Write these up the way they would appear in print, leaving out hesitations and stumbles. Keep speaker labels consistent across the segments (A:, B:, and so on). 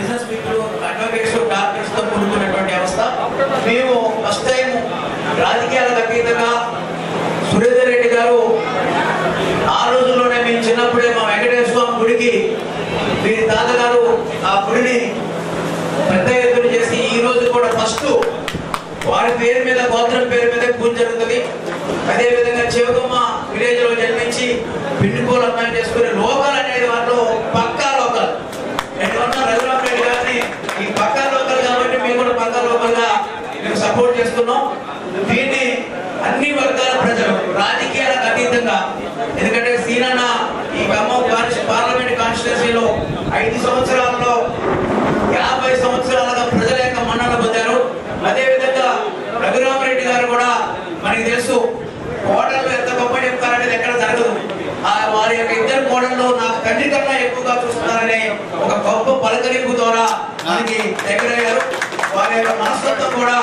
A: Business people, advocates, doctors తో కూడుకున్నటువంటి వ్యవస్థ. మేము ఫస్ట్ టైం రాజకీయాలకు అతీతంగా సురేందర్ రెడ్డి గారు ఆ రోజుల్లోనే మేము చిన్నప్పుడే మా వెంకటేశ్వర స్వామి గుడికి వీరి తాతగారు ఆ గుడిని పెద్ద ఎత్తున చేసి ఈ రోజు కూడా ఫస్ట్ వారి పేరు మీద, గోత్రం పేరు మీద పూజ జరుగుతుంది. అదేవిధంగా చివకమ్మ విలేజ్ లో జన్మించి పిండికోలు అమ్మాయి చేసుకుని లోకల్ అనేది వాళ్ళు పక్కా లోకల్. రఘురామ్ రెడ్డి గారిని ఈ పక్కా లోకల్ కాబట్టి మేము కూడా పక్కా లోకల్ గా మేము సపోర్ట్ చేస్తున్నాం. దీన్ని అన్ని వర్గాల ప్రజలు రాజకీయాలకు అతీతంగా, ఎందుకంటే సీనన్న ఈ ఖమ్మం పార్లమెంట్ కాన్స్టిట్యున్సీలో 5 సంవత్సరాల్లో 50 సంవత్సరాలుగా ప్రజల యొక్క మన్నన పొందారు. అదేవిధంగా రఘురామ్ రెడ్డి గారు కూడా మనకి తెలుసు, కోడళ్ళు ఎంత గొప్ప చెప్తారనేది ఎక్కడ జరగదు. వారి యొక్క ఇద్దరు కోడళ్ళు నాకు తండ్రి కన్నా ఎక్కువగా చూస్తున్నారనే ఒక గొప్ప పలకరింపు ద్వారా మనకి దగ్గరయ్యారు. వారి యొక్క మనస్తత్వం కూడా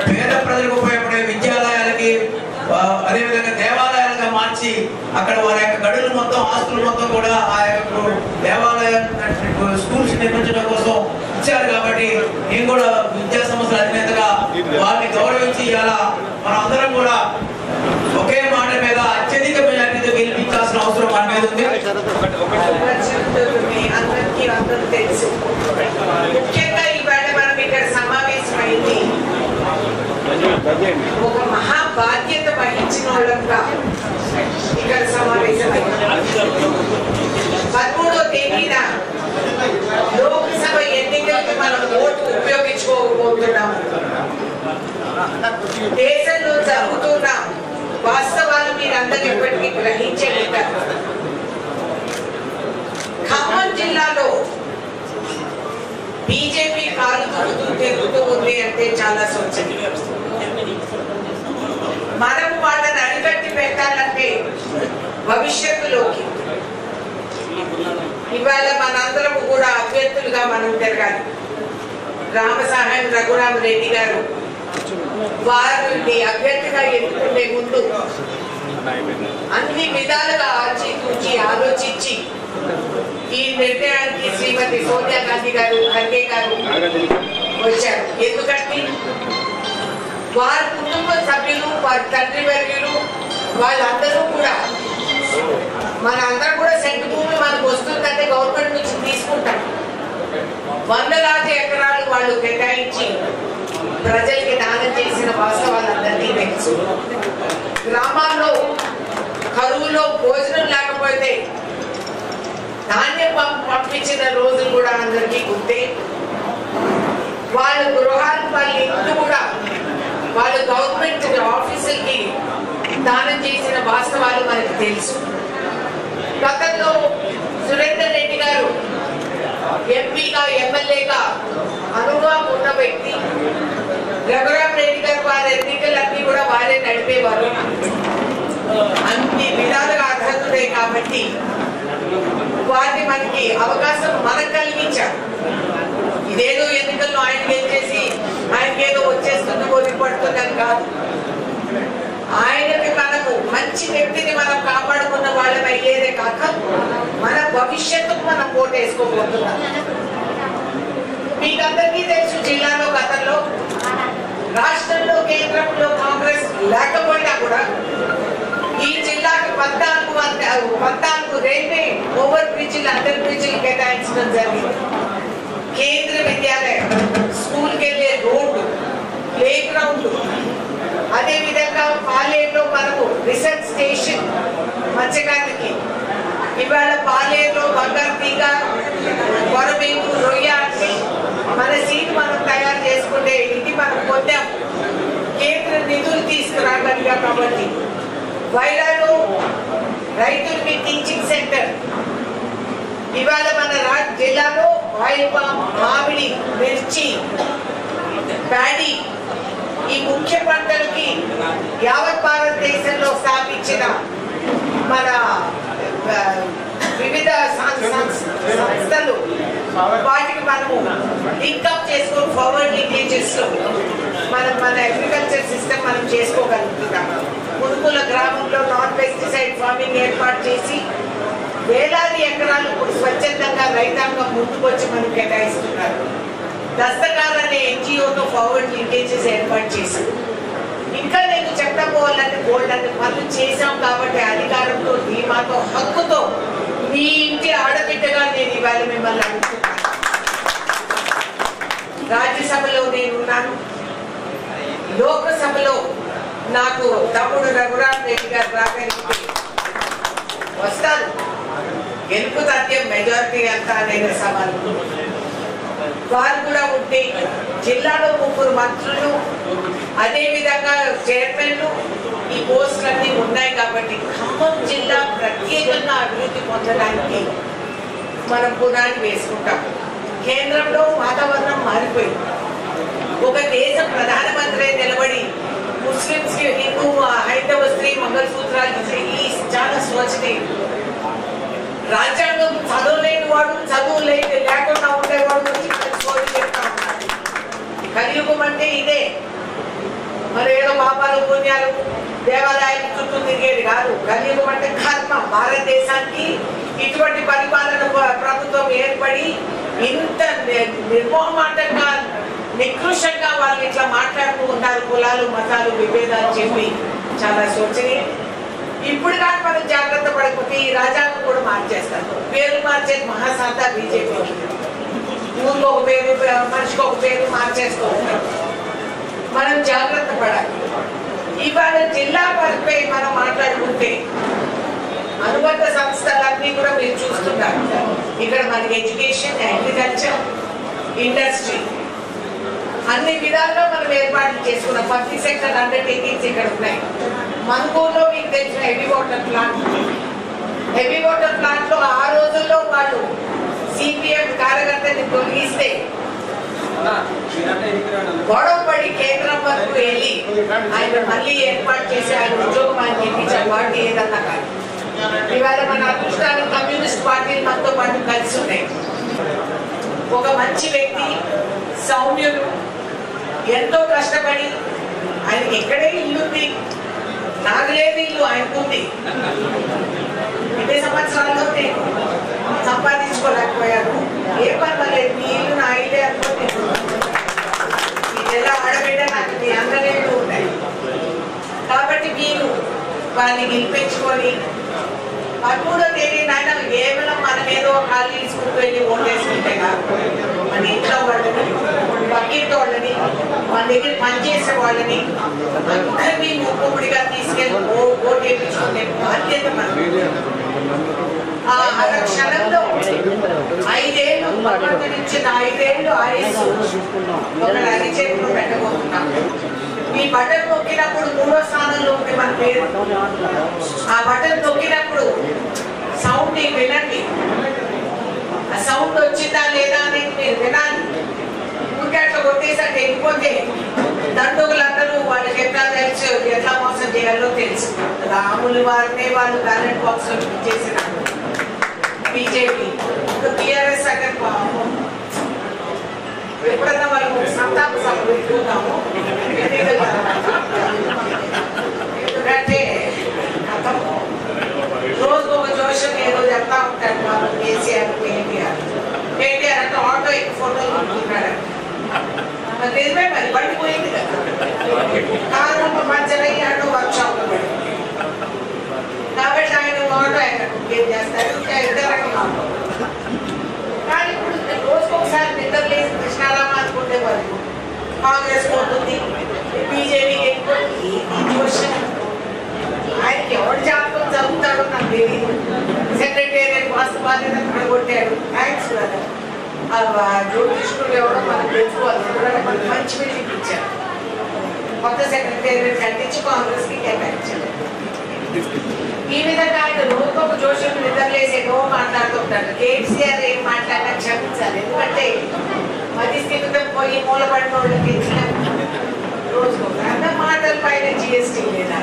A: పేద ప్రజలకు ఉపయోగపడే విద్యాలయాలకి, అదేవిధంగా దేవాలయాలుగా మార్చి అక్కడ వారి యొక్క గడులు మొత్తం, ఆస్తులు మొత్తం కూడా ఆ యొక్క దేవాలయ స్కూల్స్ నిర్మించడం కోసం ఇచ్చారు. కాబట్టి నేను కూడా విద్యా సంస్థల అధినేతగా వారిని గౌరవించి ఇలా మనం అందరం కూడా ఒకే మాట మీద అత్యధిక మెజార్టీతో గెలిపించాల్సిన అవసరం మన మీద ఉంది.
B: ముఖ్యంగా ఇవాళ మనం ఇక్కడ సమావేశమైంది ఒక మహా బాధ్యత వహించిన వాళ్ళంగా ఇక్కడ సమావేశమైంది. 13వ తేదీన లోక్సభ ఎన్నికలకు మనం ఓటు ఉపయోగించుకోకపోతున్నాము. దేశంలో జరుగుతున్న వాస్తవాలు మీరందరూ ఇప్పటికీ గ్రహించే ఉంటారు. ఖమ్మం జిల్లాలో బీజేపీ కాలు తిరుగుతూ ఉంది అంటే చాలా శోచనీయం. మనం వాళ్ళని అడిగట్టి పెట్టాలంటే భవిష్యత్తులోకి ఇవాళ మనందరం కూడా అభ్యర్థులుగా మనం తిరగాలి. రామసహాయం రఘురామ్ రెడ్డి గారు వారిని అభ్యర్థిగా ఎన్నుకునే ముందు అన్ని విధాలుగా ఆచితూచి ఆలోచించి ఈ నిర్ణయానికి శ్రీమతి సోనియా గాంధీ గారు, ఖర్గే గారు వచ్చారు. ఎందుకంటే వారి కుటుంబ సభ్యులు, వారి తండ్రి వర్యులు వాళ్ళందరూ కూడా, మనందరం కూడా సెంటు భూమి మనకు వస్తుందంటే గవర్నమెంట్ నుంచి తీసుకుంటాం. వందలాది ఎకరాలు వాళ్ళు కేటాయించి ప్రజలకి దానం చేసిన వాస్తవాలందరినీ తెలుసు. గ్రామాల్లో కరువులో భోజనం లేకపోతే ధాన్యం పంపించిన రోజులు కూడా అందరికీ గుర్తే. వాళ్ళ గృహాలు, వాళ్ళ ఇంట్లో కూడా వాళ్ళు గవర్నమెంట్ ఆఫీసులకి దానం చేసిన వాస్తవాలు మనకు తెలుసు. గతంలో సురేందర్ రెడ్డి గారు ఎంపీగా, ఎమ్మెల్యేగా అనుభవం ఉన్న వ్యక్తి. రఘురామ్ రెడ్డి గారు వారి ఎన్నికలన్నీ కూడా వారే నడిపేవారు. అన్ని విధాలుగా అర్హతుడే కాబట్టి వారిని మనకి అవకాశం మనకు కలిగించారు. ఇదేదో ఎన్నికల్లో ఆయన గెలిచేసి ఆయనకేదో వచ్చేస్తుంది, ఓడి పడుతుందని కాదు. ఆయనకి మనకు మంచి వ్యక్తిని మనం కాపాడుకున్న వాళ్ళని అయ్యేదే కాక మన భవిష్యత్తుకు మనం ఓటు వేసుకోబోతున్నాం. మీకందరికీ తెలుసు, జిల్లాలో గతంలో, రాష్ట్రంలో, కేంద్రంలో కాంగ్రెస్ లేకపోయినా కూడా ఈ జిల్లాకి 14 రైల్వే ఓవర్ బ్రిడ్జిలు, అండర్ బ్రిడ్జిలు కేటాయించడం జరిగింది. కేంద్ర విద్యాలయం, స్కూల్కి వెళ్ళే రోడ్డు, ప్లే గ్రౌండ్, అదేవిధంగా పాలేరులో మనకు రిసర్చ్ స్టేషన్ మత్స్యకారులకి, ఇవాళ పాలేరులో బంగారు తీగ, కొరమేకు, రొయ్య అంటే మన సీట్ మనం తయారు చేసుకుంటే ఇది మనం పొందాం. కేంద్ర నిధులు తీసుకురాగలిగా కాబట్టి వైరాలో రైతులకి టీచింగ్ సెంటర్, ఇవాళ మన జిల్లాలో ఆయిల్ పామ్, మామిడి, మిర్చి, ప్యాడీ ఈ ముఖ్య పంటలకి యావత్ భారతదేశంలో స్థాపించిన మన వివిధ సంస్థలు వాటికి మనము లింకప్ చేసుకొని ఫార్వర్డ్ లింకేజెస్ మన అగ్రికల్చర్ సిస్టమ్ మనం చేసుకోగలుగుతున్నాం. మునుకుల గ్రామంలో నాన్ పెస్టిసైడ్ ఫార్మింగ్ ఏర్పాటు చేసి వేలాది ఎకరాలు ఇప్పుడు స్వచ్ఛందంగా రైతాంగం ముందుకు వచ్చి మనం కేటాయిస్తున్నారు. దస్తకార్ అనే ఎన్జిఓతో ఫార్వర్డ్ లింకేజెస్ ఏర్పాటు చేశాం. ఇంకా నేను చెప్పకపోవాలంటే బోల్డ్ అంటే పనులు చేశాం కాబట్టి అధికారంతో ధీమాతో హక్కుతో మీ ఇంటి ఆడబిడ్డగా నేను ఇవాళ మిమ్మల్ని అడుగుతున్నాను. రాజ్యసభలో నేనున్నాను, లోకసభలో నాకు తమ్ముడు రఘురామ్ రెడ్డి గారు రాగలిగితే వస్తారు. గెలుపు తథ్యం మెజారిటీ అంతా అనేది సవాలు. వారు కూడా ఉంటే జిల్లాలో 3 మంత్రులు అదేవిధంగా చైర్మన్లు ఈ పోస్టులన్నీ ఉన్నాయి కాబట్టి ఖమ్మం జిల్లా ప్రత్యేకంగా అభివృద్ధి పొందడానికి మనం పునాది వేసుకుంటాం. కేంద్రంలో వాతావరణం మారిపోయింది. ఒక దేశ ప్రధానమంత్రి నిలబడి ముస్లింస్ కి హిందూ హైందవ స్త్రీ మంగళసూత్రాలు ఈ చాలా శోచనీయం. రాజ్యాంగం చదవలేని వాడు చదువు లేకుండా ఉండేవాడు చెప్తా ఉన్నాడు. కలియుగం అంటే ఇదే. మరి ఏదో పాపాలు పుణ్యాలు దేవాలయాల చుట్టూ తిరిగేది కాదు. కలియుగం అంటే కర్మ. భారతదేశానికి ఇటువంటి పరిపాలన ప్రభుత్వం ఏర్పడి ఇంత నిర్మోహమాటంగా నికృష్టంగా వాళ్ళు ఇట్లా మాట్లాడుతూ ఉంటారు. కులాలు మతాలు విభేదాలు చెప్పి చాలా శోచనీయం. ఇప్పుడు కానీ మనం జాగ్రత్త పడకపోతే ఈ రాజ్యాంగం కూడా మార్చేస్తారు. పేరు మార్చేది మహాసాధ బీజేపీ. ఊరికి ఒక పేరు, మనిషికి ఒక పేరు మార్చేస్తూ ఉంటారు. మనం జాగ్రత్త పడాలి. ఇవాళ జిల్లా పరిపై మనం మాట్లాడుకుంటే అనుబంధ సంస్థలన్నీ కూడా మీరు చూస్తున్నారు. ఇక్కడ మనకి ఎడ్యుకేషన్, అగ్రికల్చర్, ఇండస్ట్రీ అన్ని విధాల్లో మనం ఏర్పాట్లు చేసుకున్నాం. పబ్లిక్ సెక్టర్ అండర్టేకింగ్స్ ఇక్కడ ఉన్నాయి. మనుగోలులో మీకు తెలిసిన హెవీ వాటర్ ప్లాంట్ లో ఆ రోజుల్లో వాళ్ళు సిపిఎం కార్యకర్తని తొలగిస్తే గొడవపడి కేంద్రం వరకు వెళ్ళి ఆయన మళ్ళీ ఏర్పాటు చేసి ఆయన ఉద్యోగం ఆయన ఇప్పించారు. వాటి ఏదన్నా కానీ ఇవాళ మన అదృష్టానికి కమ్యూనిస్ట్ పార్టీలు మనతో పాటు కలిసి ఉన్నాయి. ఒక మంచి వ్యక్తి, సౌమ్యుడు, ఎంతో కష్టపడి ఆయనకి ఎక్కడే ఇల్లుంది, నాకు లేదు ఇల్లు, ఆయనకుంది. 20 సంవత్సరాల్లో నేను సంపాదించుకోలేకపోయాను. ఏ పర్వాలేదు, మీ ఇల్లు నా ఇల్లే అనుకోండి. ఎలా ఆడబిడ్డ నాకు మీ అందరి ఇల్లు ఉన్నాయి కాబట్టి మీరు వాళ్ళని గెలిపించుకొని 13వ తేదీ నాయన కేవలం మనం ఏదో ఖాళీ తీసుకుంటూ వెళ్ళి ఓటేసుకుంటే కాదు, మన ఇంట్లో వాళ్ళని, పక్కింటి వాళ్ళని, మన దగ్గర పనిచేసే వాళ్ళని అందరినీ ముక్కుముడిగా తీసుకెళ్ళి ఓటు వేయించుకునే బాధ్యత మనకి. ఆ క్షణంలో 5 ఏళ్ళు నుంచి 5 ఏళ్ళు ఆయుష్ ఒక అరిచేతులు పెట్టబోతున్నాం. ఈ బటన్ నొక్కినప్పుడు 3వ స్థానంలో ఉంది మన పేరు. ఆ బటన్ నొక్కినప్పుడు సౌండ్ వినండి. ఆ సౌండ్ వచ్చిందా లేదా అనేది మీరు వినాలి. ఊరికే అట్లా కొట్టేసరికి వెళ్ళిపోతే దండుగులందరూ వాళ్ళకి ఎట్లా తెలుసు, ఎట్లా మోసం చేయాలో తెలుసు. రాములు వారినే వాళ్ళు బ్యాలెట్ బాక్స్ లో చేసినారు బీజేపీ. ఇప్పుడు టీఆర్ఎస్ అక్కడ ఎప్పుడన్నా వాళ్ళకు సంతాప సభ పెట్టుకుంటాము. ఎందుకంటే రోజు ఒక జోషం ఏదో చెప్తా ఉంటాడు వాళ్ళు. కేసీఆర్, కేటీఆర్ అంటే ఆటో ఎక్కువ ఫోటోలు ఉంటున్నాడు. నిజమే, మరి బండి పోయింది కదా, కారు పంచర్ అయ్యాడు వర్క్షాప్ పడి. కాబట్టి ఆయన ఆటో ఆయన ఏం చేస్తారు, ఇద్దరు ఆటో. కానీ ఇప్పుడు రోజుకు ఒకసారి నిద్ర లేసి కృష్ణారామ అనుకుంటే వాళ్ళు కాంగ్రెస్ పోతుంది, బీజేపీకి వెళ్ళిపోతుంది. ఆయనకి ఎవరు జాతకం చదువుతాడో నాకు తెలియదు. సెక్రటేరియట్ వాస్తు బాధ్యత అక్కడ కొట్టాడు. Thanks brother. జ్యోతిష్కులు ఎవరో మనకు తెలుసుకోవాలి. మనకు మంచి బిల్డింగ్ ఇచ్చారు. కొత్త సెక్రటేరియట్ కట్టించి కాంగ్రెస్ కి కేటాయించారు. ఈ విధంగా ఆయన రోజుకొక జోషం నిద్రలేసి ఏదో మాట్లాడుతుంటాడు. కేసీఆర్ ఏం మాట్లాడినా క్షమించాలి. ఎందుకంటే మధ్య స్థిమితం పోయి మూలపడిన వాళ్ళకి ఇచ్చిన రోజుకొక అంత మాటల పైన జిఎస్టీ లేదా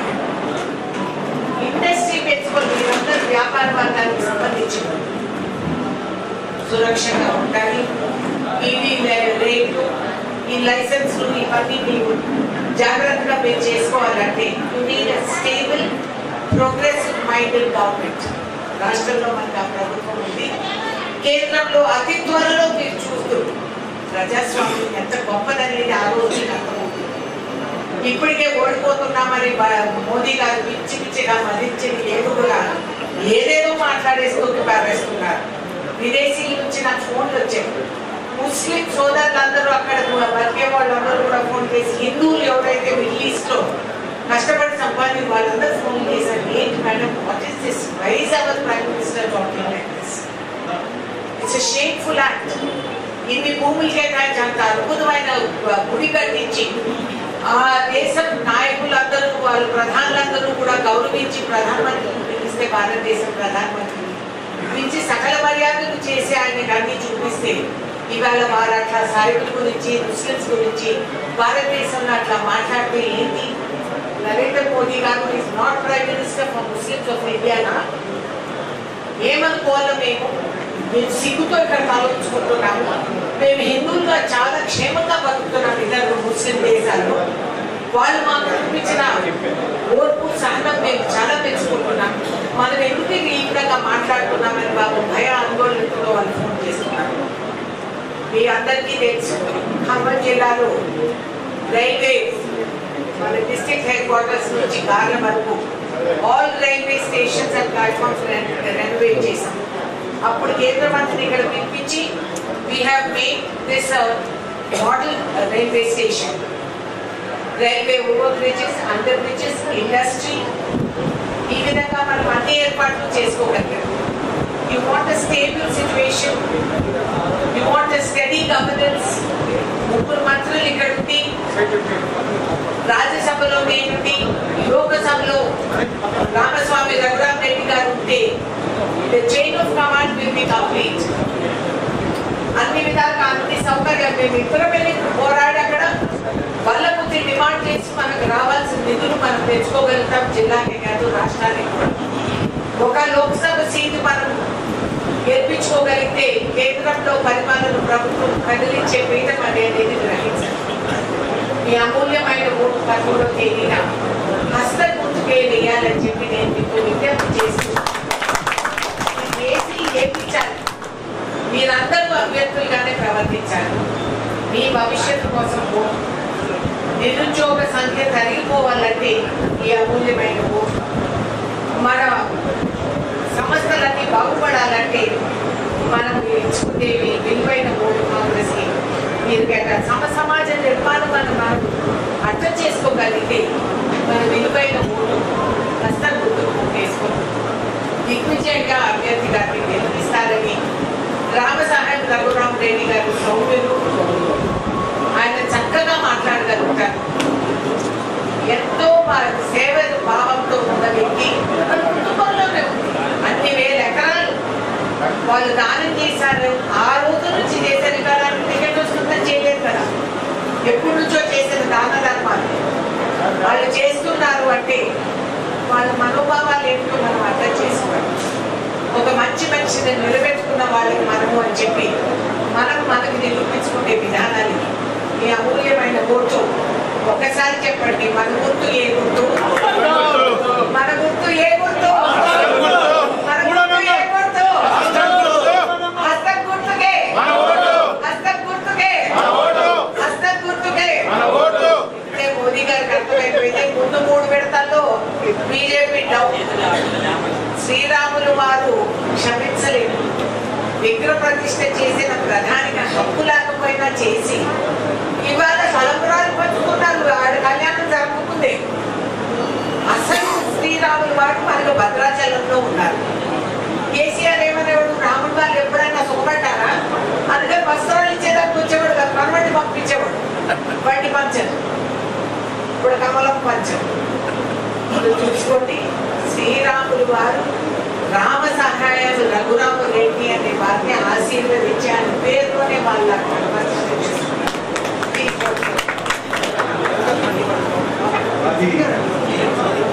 B: ఇండస్ట్రీ పెంచుకొని మీరందరూ వ్యాపార వర్గానికి సంబంధించిన సురక్షంగా ఉండాలి. ఈవీ రేట్లు, ఈ లైసెన్స్లు, ఇవన్నీ మీరు జాగ్రత్తగా మీరు చేసుకోవాలంటే you need a stable progressive minded government. రాష్ట్రంలో మనకు ఆ ప్రభుత్వం ఉంది. కేంద్రంలో అతి త్వరలో మీరు చూస్తూ ప్రజాస్వామ్యం ఎంత గొప్పదనేది ఆ రోజు అర్థమవుతుంది. ఇప్పటికే ఓడిపోతున్నామని మోదీ గారు పిచ్చి పిచ్చిగా మదించింది ఏడుగుగా ఏదేదో మాట్లాడేసుకుంటూ పారేస్తున్నారు. విదేశీల నుంచి నాకు ఫోన్లు వచ్చాయి. ముస్లిం సోదరులందరూ అక్కడ బతికే వాళ్ళందరూ కూడా ఫోన్ చేసి హిందువులు ఎవరైతే మిడిల్ ఈస్ట్ లో కష్టపడి సంపాదించి వాళ్ళందరూ ఫోన్ చేశారు. ఏంటి madam, what is this? Why is our prime minister talking like this? It's a shameful act. ఇన్ని భూములు కేటాయించి అంత అద్భుతమైన గుడి కట్టించి ఆ దేశం నాయకులందరూ వాళ్ళు ప్రధానులందరూ కూడా గౌరవించి ప్రధానమంత్రిని పిలిస్తే భారతదేశం ప్రధానమంత్రిని పిలిచి సకల మర్యాదలు చేసి ఆయనకి అన్ని చూపిస్తే ఇవాళ వారు అట్లా సాయిబుల గురించి ముస్లిమ్స్ గురించి భారతదేశంలో అట్లా మాట్లాడితే ఏంటి? నరేంద్ర మోదీ గారు is not prime minister for Muslims of ఇండియానా? ఏమనుకోవాలో మేము సిగ్గుతో ఇక్కడ ఆలోచించుకుంటున్నాము. మేము హిందువులుగా చాలా క్షేమంగా బతుకుతున్నాం ఇతర ముస్లిం దేశాల్లో. వాళ్ళు మాకు చూపించిన ఓర్పు సహనం మేము చాలా పెంచుకుంటున్నాం. మనం ఎందుకు ఈ విధంగా మాట్లాడుతున్నామని బాబు భయ ఆందోళనతో వాళ్ళు ఫోన్ చేస్తున్నారు. మీ అందరికీ తెలుసు, ఖమ్మం జిల్లాలో రైల్వే మన డిస్ట్రిక్ట్ హెడ్ క్వార్టర్స్ నుంచి కార్ల వరకు all railway stations and platforms renovate చేశాం. అప్పుడు కేంద్ర మంత్రిని ఇక్కడ పిలిపించి we have made this model railway station. Railway over bridges, under bridges, industry, ఈ విధంగా మనం అన్ని ఏర్పాట్లు చేసుకోగలిగాం. You want a stable situation, you want a steady governance. ముగ్గురు మంత్రులు ఇక్కడ ఉండి రాజ్యసభలో నేనుండి లోకసభలో రామస్వామి రఘురామ్ రెడ్డి గారు ఉంటే the chain of command will be complete. అన్ని విధాలుగా అన్ని సౌకర్యాలు మేము ఇద్దరం వెళ్ళి పోరాడి అక్కడ వాళ్ళ కొద్ది డిమాండ్ చేసి మనకు రావాల్సిన నిధులు మనం తెచ్చుకోగలుగుతాం. జిల్లాకే కాదు రాష్ట్రానికి కూడా. ఒక లోక్సభ సీటు మనం గెలిపించుకోగలిగితే కేంద్రంలో పరిపాలన ప్రభుత్వం కదిలించే పీఠం అనేది గ్రహించాలి. ఈ అమూల్యమైన ఓటు 13వ తేదీన హస్త గుర్తుకే వేయాలని చెప్పి నేను మీకు విజ్ఞప్తి చేస్తున్నాను. ఏపించాలి, మీరందరూ అభ్యర్థులుగానే ప్రవర్తించాలి. మీ భవిష్యత్తు కోసం నిరుద్యోగ సంఖ్య తరిగిపోవాలంటే ఈ అమూల్యమైన ఓటు, మన సంస్థలన్నీ బాగుపడాలంటే మనం ఇచ్చుకునే విలువైన ఓటు కాంగ్రెస్కి మీరు సమాజ నిర్మాణం మనం అర్థం చేసుకోగలిగితే మన విలువైన ఓటు హస్తం గుర్తుకు వేసుకుంటాం. దిగ్విజయంగా అభ్యర్థి గారిని గెలిపిస్తారని రామసాహెబ్ రఘురామ్ రెడ్డి గారు సౌమ్యులు, ఆయన చక్కగా మాట్లాడగలుగుతారు. ఎంతో సేవ భావంతో ఉన్న వ్యక్తి మన కుటుంబంలోనే ఉంది. అన్ని వేల ఎకరాలు వాళ్ళు దానం చేశారు. ఆ రోజు నుంచి చేసిన కాలానికి టికెట్ వస్తుందని చేయలేదు కదా, ఎప్పటి నుంచో చేసిన దాన ధర్మాలు వాళ్ళు చేస్తున్నారు అంటే వాళ్ళ మనోభావాలు ఏంటో మనం అర్థం చేసుకోవాలి. ఒక మంచి మనిషిని నిలబెట్టుకున్న వాళ్ళకి మనము అని చెప్పి మనకు నిరూపించుకునే విధానాలు ఈ అమూల్యమైన ఓటు. ఒక్కసారి చెప్పండి, మన గుర్తు ఏ గుర్తు? మన గుర్తు ఏ గుర్తు? మన గుర్తు ఏ గుర్తు? హస్తం గుర్తుకే, హస్తం గుర్తుకే, హస్తం గుర్తుకే. మోదీ గారికి అర్థమైపోయింది. ముందు 3 విడతల్లో బీజేపీ డౌన్. శ్రీరాములు వారు క్షమించలేదు. విగ్రహ ప్రతిష్ఠ చేసిన ప్రధానిగా హక్కు లేకపోయినా చేసి ఇవాళ తలంబరాలు పంచుకున్నారు. కళ్యాణం జరుపుకుంది. అసలు శ్రీరాములు వారు మనకు భద్రాచలంలో ఉన్నారు. కేసీఆర్ ఏమనేవాడు, రాముడు వాళ్ళు ఎప్పుడైనా సుఖపడ్డారా? అందుకని వస్త్రాలు ఇచ్చేదానికి వచ్చేవాడు కదా, మనబట్టి పంపించేవాడు. బండి పంచరు, ఇప్పుడు కమలం పంచరు. చూసుకోండి, శ్రీరాములు వారు రామ సహాయాలు రఘురామ రెడ్డి అనే వారిని ఆశీర్వదించి ఆయన పేరుతోనే వాళ్ళ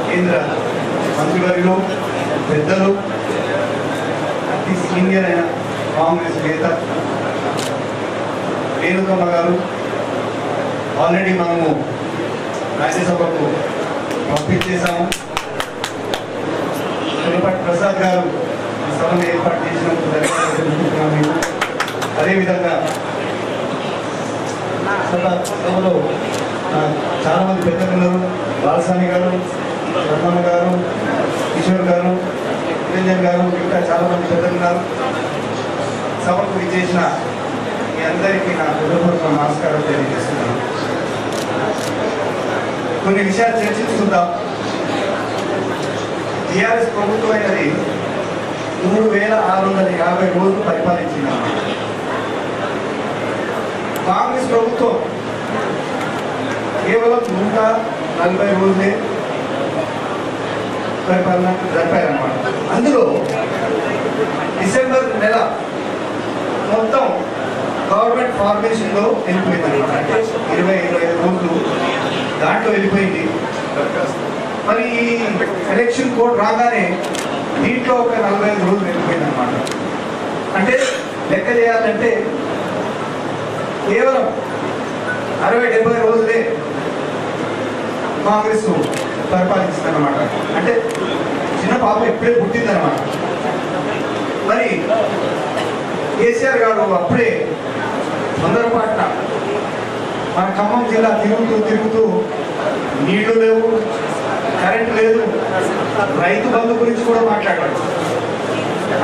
C: కేంద్ర మంత్రివర్యులు, పెద్దలు, అతి సీనియర్ అయిన కాంగ్రెస్ నేత రేణుకమ్మ గారు ఆల్రెడీ మనము రాజ్యసభకు పంపించేశాము. తిరుపతి ప్రసాద్ గారు ఈ సభను ఏర్పాటు చేసినందుకు ధన్యవాదాలు తెలుపుతున్నాము. అదేవిధంగా సభలో చాలామంది పెద్దలు ఉన్నారు. బాలసాని గారు, రమణ గారు, కిషోర్ గారు, నిరంజన్ గారు, ఇంకా చాలామంది పెద్దలు ఉన్నారు. సభకు విచ్చేసిన మీ అందరికీ నా హృదయపూర్వక నమస్కారం తెలియజేస్తున్నాను. కొన్ని విషయాలు చర్చించుకుందాం. టీఆర్ఎస్ ప్రభుత్వం అయినది 3650 రోజులు పరిపాలించింది. కాంగ్రెస్ ప్రభుత్వం కేవలం 140 రోజులే పరిపాలన జరిపారన్నమాట. అందులో డిసెంబర్ నెల మొత్తం గవర్నమెంట్ ఫార్మేషన్లో వెళ్ళిపోయిందన్నమాట. అంటే 20-25 రోజులు దాంట్లో వెళ్ళిపోయింది. మరి ఈ ఎలక్షన్ కోడ్ రాగానే దీంట్లో ఒక 45 రోజులు వెళ్ళిపోయింది అనమాట. అంటే లెక్క చేయాలంటే కేవలం 60-70 రోజులే కాంగ్రెస్ పరిపాలించింది అనమాట. అంటే చిన్న పాప ఎప్పుడే పుట్టిందనమాట. మరి కేసీఆర్ గారు అప్పుడే తొందరపాటున మన ఖమ్మం జిల్లా తిరుగుతూ నీళ్లు లేవు, కరెంట్ లేదు, రైతు బంధు గురించి కూడా మాట్లాడారు.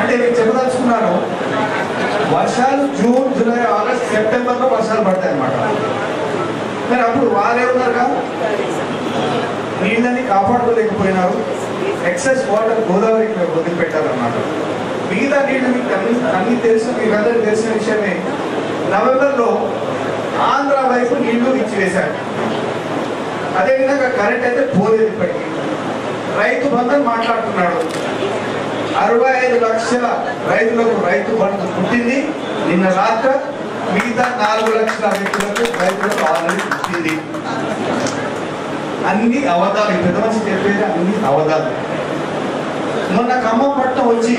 C: అంటే నేను చెప్పదలుచుకున్నాను, వర్షాలు జూన్, జూలై, ఆగస్ట్, సెప్టెంబర్లో వర్షాలు పడతాయి అన్నమాట. మరి అప్పుడు వాళ్ళే ఉన్నారుగా, నీళ్ళని కాపాడుకోలేకపోయినారు. ఎక్సెస్ వాటర్ గోదావరికి వదిలిపెట్టారన్నమాట. మిగతా నీళ్ళు మీకు అన్ని తెలుసు, మీకు అందరికీ తెలిసిన విషయమే. నవంబర్లో ఆంధ్ర వైపు నీళ్లు ఇచ్చివేశారు. అదేవిధంగా కరెంట్ అయితే పోలేదు. ఇప్పటికీ రైతు బంధం మాట్లాడుతున్నాడు. 65 లక్షల రైతులకు రైతు బంధు పుట్టింది నిన్న రాత్రి. మిగతా 4 లక్షల రైతులకు ఆల్రెడీ పుట్టింది. అన్ని అవధాలు, పెద్ద మనిషి చెప్పేది అన్ని అవధాలు. మొన్న ఖమ్మం పట్టణం వచ్చి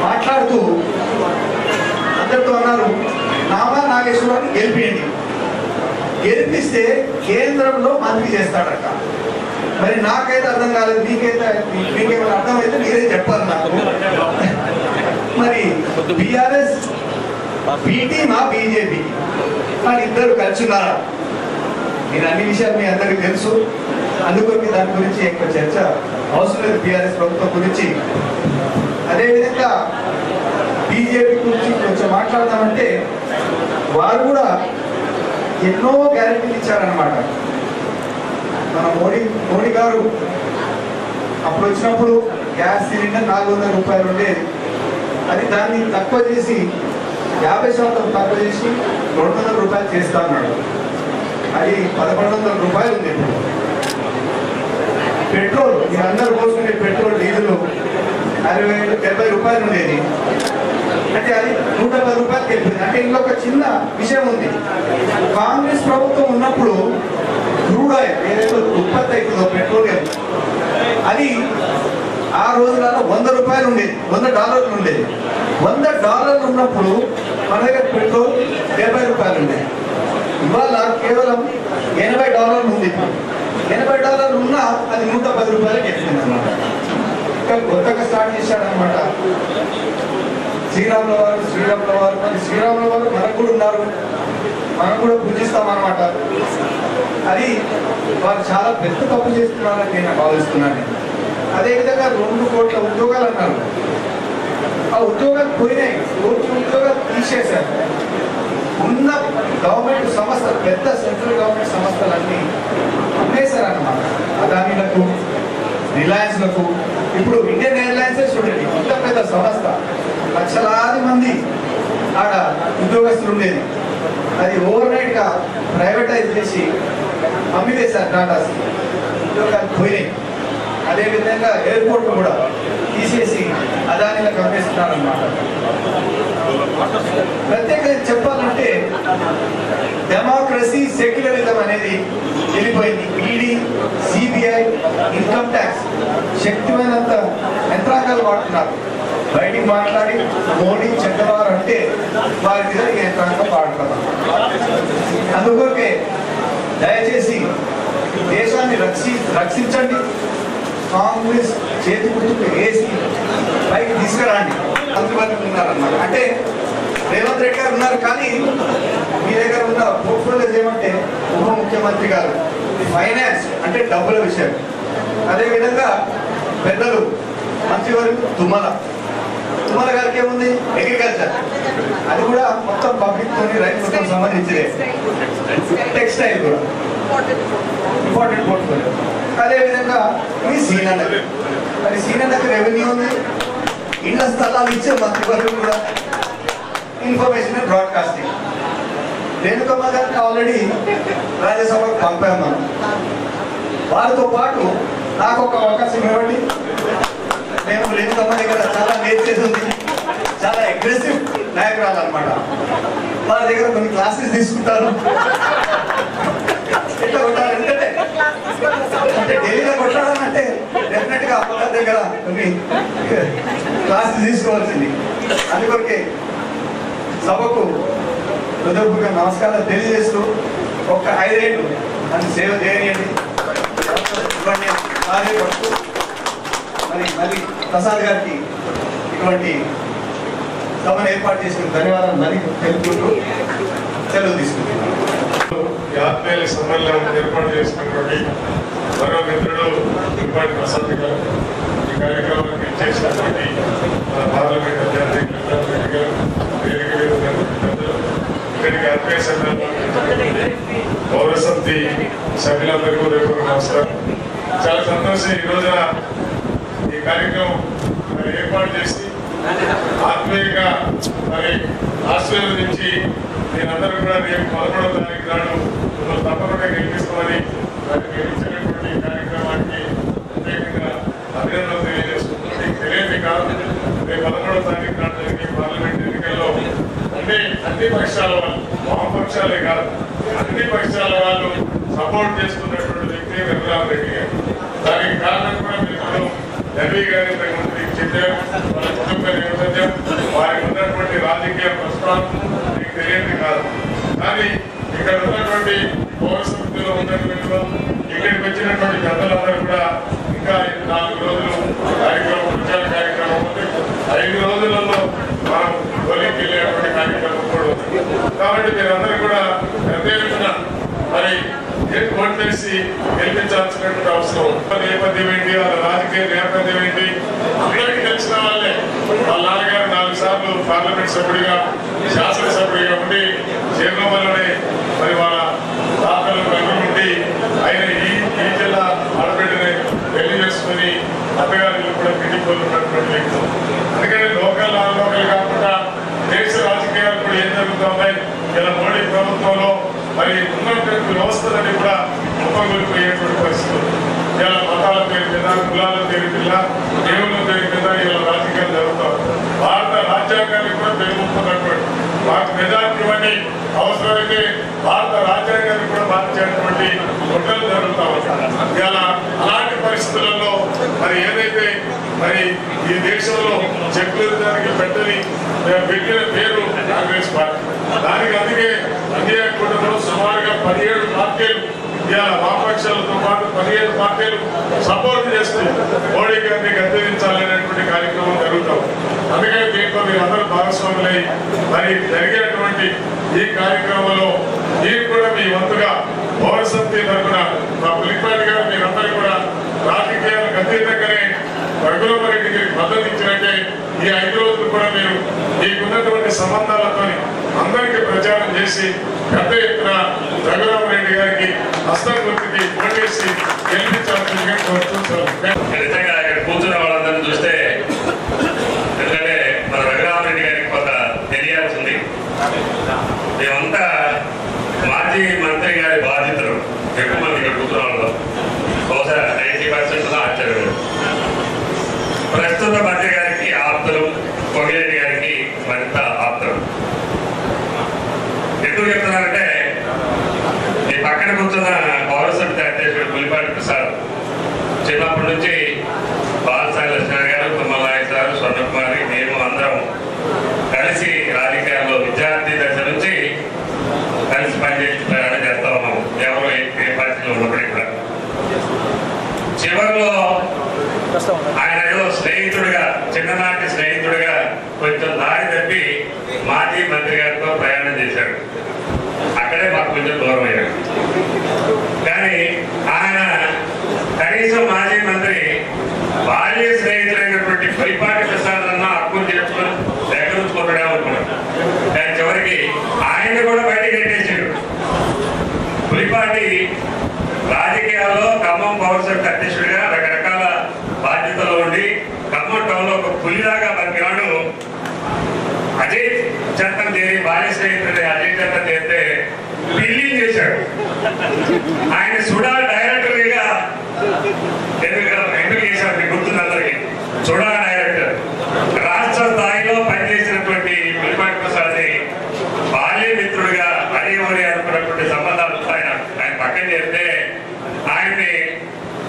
C: మాట్లాడుతూ అందరితో అన్నారు, నామా నాగేశ్వరరావుని గెలిపియండి, గెలిపిస్తే కేంద్రంలో మంత్రి చేస్తాడట. మరి నాకైతే అర్థం కాలేదు, మీకేమైనా అర్థమైతే మీరే చెప్పాలి నాకు. మరి బీఆర్ఎస్ బీటీ మా బీజేపీ మరి ఇద్దరు కలిసి ఉన్నారా? నేను అన్ని విషయాలు మీ అందరికీ తెలుసు. అందుకొరకు దాని గురించి ఎక్కువ చర్చ అవసరం లేదు బీఆర్ఎస్ ప్రభుత్వం గురించి. అదేవిధంగా బీజేపీ గురించి కొంచెం మాట్లాడదామంటే వారు కూడా ఎన్నో గ్యారెంటీలు ఇచ్చారనమాట. మన మోడీ గారు అప్పుడు వచ్చినప్పుడు గ్యాస్ సిలిండర్ 400 రూపాయలు ఉండేది. అది దాన్ని తక్కువ చేసి 50% తక్కువ చేసి 200 రూపాయలు చేస్తా అన్నాడు. అది 1100 రూపాయలు ఉంది ఇప్పుడు. పెట్రోల్ మీరందరూ పోసుకునే పెట్రోల్ డీజిల్ 60-70 రూపాయలు ఉండేది. అంటే అది 110 రూపాయలకి వెళ్ళింది. అంటే ఇంకొక చిన్న విషయం ఉంది. కాంగ్రెస్ ప్రభుత్వం ఉన్నప్పుడు క్రూడ్ ఆయిల్ ఏదైతే ఉత్పత్తి అవుతుందో పెట్రోలియం, అది ఆ రోజులలో 100 రూపాయలు ఉండేది, $100 ఉండేది. $100 ఉన్నప్పుడు మన దగ్గర పెట్రోల్ 70 రూపాయలు ఉండేది. ఇవాళ కేవలం $80 ఉంది. $80 ఉన్నా అది 110 రూపాయలకి వెళ్ళింది అనమాట. ఇంకా కొత్తగా స్టార్ట్ చేశాడనమాట శ్రీరాముల వారు. మరి శ్రీరాముల వారు మనకు కూడా ఉన్నారు, మనం కూడా పూజిస్తామన్నమాట. అది వారు చాలా పెద్ద తప్పు చేస్తున్నారని నేను భావిస్తున్నాను. అదేవిధంగా 2 కోట్ల ఉద్యోగాలు అన్నారు. ఆ ఉద్యోగాలు పోయినాయి, ఉద్యోగాలు తీసేశారు. ఉన్న గవర్నమెంట్ సంస్థలు, పెద్ద సెంట్రల్ గవర్నమెంట్ సంస్థలన్నీ అమ్మేశారన్నమాట. అదానీలకు, రిలయన్స్లకు. ఇప్పుడు ఇండియన్ ఎయిర్లైన్సే చూడండి, ఇంత పెద్ద సంస్థ, లక్షలాది మంది ఆడ ఉద్యోగస్తులు ఉండేది. అది ఓవర్ నైట్ గా ప్రైవేటైజ్ చేసి అమ్మివేశారు టాటాస్. ఉద్యోగాలు పోయినాయి. అదేవిధంగా ఎయిర్పోర్ట్ కూడా తీసేసి అదానీలకు అమ్మేస్తున్నారు అన్నమాట. ప్రత్యేకంగా చెప్పాలంటే డెమోక్రసీ, సెక్యులరిజం అనేది వెళ్ళిపోయింది. ఈడీ, సిబిఐ, ఇన్కమ్ ట్యాక్స్ శక్తిమైనంత యంత్రాంగాలు వాడుతున్నారు. బయటికి మాట్లాడి మోడీ చెడ్డవారు అంటే వారి మీద ఈ యంత్రాంగం వాడుతున్నారు. అందుకొరకే దయచేసి దేశాన్ని రక్షించండి. కాంగ్రెస్ చేతి గుర్తుకు వేసి పైకి తీసుకురండి. మంత్రివర్గం ఉన్నారన్నమాట. అంటే రేవంత్ రెడ్డి గారు ఉన్నారు, కానీ మీ దగ్గర ఉన్న ఏమంటే ఉప ముఖ్యమంత్రి గారు ఫైనాన్స్ అంటే డబ్బుల విషయం, అదేవిధంగా పెద్దలు మంత్రివర్యులు తుమ్మల గారికి ఏముంది అగ్రికల్చర్, అది కూడా మొత్తం పబ్లిక్ తోని రైతులతో సంబంధించినదే. టెక్స్టైల్ కూడా ఇంపార్టెంట్ పోర్ట్ఫోలియో. అదేవిధంగా మీ సీనన్నకి, మరి సీనన్నకి రెవెన్యూ ఉంది, ఇళ్ల స్థలాలు ఇచ్చే మంత్రివర్యులు కూడా ఇన్ఫర్మేషన్ అండ్ బ్రాడ్కాస్టింగ్. రేణుకమ్మ గారికి ఆల్రెడీ రాజ్యసభకు పంపాము మనం. వారితో పాటు నాకు ఒక అవకాశం ఇవ్వండి. మేము రేణుకమ్మ దగ్గర చాలా నేర్చేది ఉంది, చాలా అగ్రెసివ్ నాయకురాలు అనమాట. వాళ్ళ దగ్గర కొన్ని క్లాసెస్ తీసుకుంటారు. ఎట్లా కొట్టాలంటే అంటే ఢిల్లీలో కొట్టాలంటే డెఫినెట్ గా వాళ్ళ దగ్గర కొన్ని క్లాసెస్ తీసుకోవాల్సింది. అందుకొరకే సభకు హృదయపూర్వక నమస్కారాలు తెలియజేస్తూ ఒక 5 ఏళ్ళు నన్ను సేవ చేయనియండి. మరి మళ్ళీ ప్రసాద్ గారికి ఇటువంటి సభను ఏర్పాటు చేసిన ధన్యవాదాలు మరీ తెలుపుకుంటూ సెలవు తీసుకుంటున్నాను.
D: ఆత్మీయ సమ్మేళనం ఏర్పాటు చేసినటువంటి మరో మిత్రుడు దుర్పాటి ప్రసాద్ గారు, ఈ కార్యక్రమానికి చేసినటువంటి పార్లమెంట్ అభ్యర్థి ఇక్కడికి ఆత్మీయ సమ్మేళనం పౌర సమితి సభ్యులందరికీ రేపు నమస్కారం. చాలా సంతోషం ఈ రోజున ఈ కార్యక్రమం మరి ఏర్పాటు చేసి ఆత్మీయంగా మరి ఆశీర్వదించి నేనందరూ కూడా రేపు 11వ తారీఖు నాడు మిమ్మల్ని తప్పకుండా గెలిపిస్తామని మరి మీరు ఇచ్చినటువంటి కార్యక్రమానికి ప్రత్యేకంగా అభినందనలు తెలియజేస్తున్నాను. మీకు తెలియదు కాదు, రేపు 11వ తారీఖు నాడు జరిగే పార్లమెంట్ ఎన్నికల్లో అన్ని పక్షాల వాళ్ళు, వామపక్షాలే కాదు అన్ని పక్షాల వాళ్ళు సపోర్ట్ చేస్తున్నటువంటి వ్యక్తి వెంకటరామరెడ్డి గారు. దానికి కారణం కూడా మీరు రవి గారి మీకు చెప్పారు. వాళ్ళ కుటుంబ నేపథ్యం, వారికి ఉన్నటువంటి రాజకీయ ప్రస్థానం మీకు తెలియదు కాదు. కానీ ఇక్కడ ఉన్నటువంటి పౌర సమితిలో ఉన్నటువంటి ఇక్కడికి వచ్చినటువంటి పెద్దలందరూ కూడా ఇంకా 4 రోజులు కార్యక్రమం, ప్రచార కార్యక్రమం ఉంది. 5 రోజులలో మనం పోలింగ్కి వెళ్ళేటువంటి కార్యక్రమం కూడా ఉంది. కాబట్టి మీరందరూ కూడా పెద్ద ఎత్తున మరి ఓటు వేసి గెలిపించాల్సినటువంటి అవసరం. నేపథ్యం ఏంటి, వాళ్ళ రాజకీయ నేపథ్యం ఏంటి, అందరికీ తెలిసిన వాళ్ళే. వాళ్ళ నాన్నగారు 4 సార్లు పార్లమెంట్ సభ్యుడిగా, శాసనసభ్యుడిగా ఉండి చేరుకోవాలని మరి వాళ్ళ తాతలు ఉండి ఆయన ఈ జిల్లా ఆడబిడ్డని పెళ్లి చేసుకుని అత్తగారిలో కూడా పిటిపోలు ఉన్నటువంటి వ్యక్తులు. అందుకని లోకల్ నాన్ లోకల్ కాకుండా దేశ రాజకీయాలు కూడా ఏం జరుగుతున్నాయి ఇలా మోడీ ప్రభుత్వంలో మరి ఉన్నటువంటి వ్యవస్థలన్నీ కూడా ముప్పగొలిపోయేటువంటి పరిస్థితులు. ఇలా మతాల పేరు మీద, కులాల పేరు మీద, దేవుళ్ళ పేరు మీద ఇలా రాజకీయాలు జరుగుతాయి. భారత రాజ్యాంగాన్ని కూడా పెరుగుతున్నటువంటి మాకు మెజార్టీ ఇవ్వండి, అవసరమైతే భారత రాజ్యాంగాన్ని కూడా మార్చేటువంటి కుట్రలు జరుగుతూ ఉంటాయి. ఇలా అలాంటి పరిస్థితులలో మరి ఏదైతే మరి ఈ దేశంలో సెక్యులరిజానికి పెట్టిన పేరు కాంగ్రెస్ పార్టీ. దానికి అందుకే ఇండియా కూటమిలో సుమారుగా 17 పార్టీలు, ఇవాళ వామపక్షాలతో పాటు 17 పార్టీలు సపోర్ట్ చేస్తూ మోడీ గారిని గద్దెదించాలనేటువంటి కార్యక్రమం జరుగుతాం. అందుకని దీంట్లో మీరందరూ భాగస్వాములై మరి జరిగేటువంటి ఈ కార్యక్రమంలో మీరు కూడా మీ వంతుగా పౌర సమితి తరఫున మా పులిపాటి గారు మీరందరూ కూడా రాజకీయాలకు అతీతంగానే రఘురామరెడ్డికి మద్దతు ఇచ్చినట్టే ఈ 5 రోజులు కూడా మీరు మీకున్నటువంటి సంబంధాలతో అందరికీ ప్రచారం చేసి పెద్ద ఎత్తున రఘురామరెడ్డి గారికి హస్తం గుర్తుకి ఓటేసి గెలిపించాల్సిందిగా కోరుతున్నాను.
E: నిజంగా ఇక్కడ కూర్చున్న వాళ్ళందరినీ చూస్తే ఎందుకంటే మన రఘురామరెడ్డి గారికి కొంత తెలియాల్సింది. మేమంతా మాజీ మంత్రి గారి బాధితులు ఎక్కువ మంది ఇక్కడ కూర్చున్న వాళ్ళు, బహుశా 90% ఆశ్చర్యం. ప్రస్తుత మంత్రి గారికి ఆప్తులు, పొగిరెడ్డి గారికి మరింత ఆప్తులు. ఎందుకు చెప్తున్నారంటే ఈ పక్కన కూర్చున్న పౌర సమితి అధ్యక్షుడు పులిపాటి ప్రసాద్ చిన్నప్పటి నుంచి బాలసాయి లక్ష్మణ్ గారు, తుమ్మల నాయక్ గారు, స్వర్ణకుమారి, మేము అందరం కలిసి రాజకీయాల్లో విద్యార్థి దశ నుంచి కలిసి పనిచేసి ప్రయాణం చేస్తా ఉన్నాం. ఎవరు ఏ పార్టీలో ఉన్నప్పటికీ కూడా చివరిలో ఆయన ఏదో స్నేహితుడిగా, చిన్ననాటి స్నేహితుడిగా కొంచెం దారి తప్పి మాజీ మంత్రి గారితో ప్రయాణం చేశాడు. అక్కడే మాకు కొంచెం దూరం అయ్యాడు. పార్టీ రాజకీయాల్లో ఖమ్మం పవర్ సెట్ అధ్యక్షుడిగా రకరకాల బాధ్యతలు ఉండి ఖమ్మం టౌన్ లో ఒక పులిలాగా బతికినాడు. అజయ్ చట్టం చేరి భార్య స్నేహితుడి అజయ్ చట్టం చేస్తే బిల్లింగ్ చేశాడు. ఆయన సుడా డైరెక్టర్గా ఎందుకు చేశాడు మీకు గుర్తున్నందరికీ. సుడా డైరెక్టర్ రాష్ట్ర స్థాయిలో పనిచేసినటువంటి పులిపాటి ప్రసాద్ని బాల్యమిత్రుడిగా అడివరి అనుకున్నటువంటి సంబంధాలు ఆయన పక్కన చేస్తే ఆయన్ని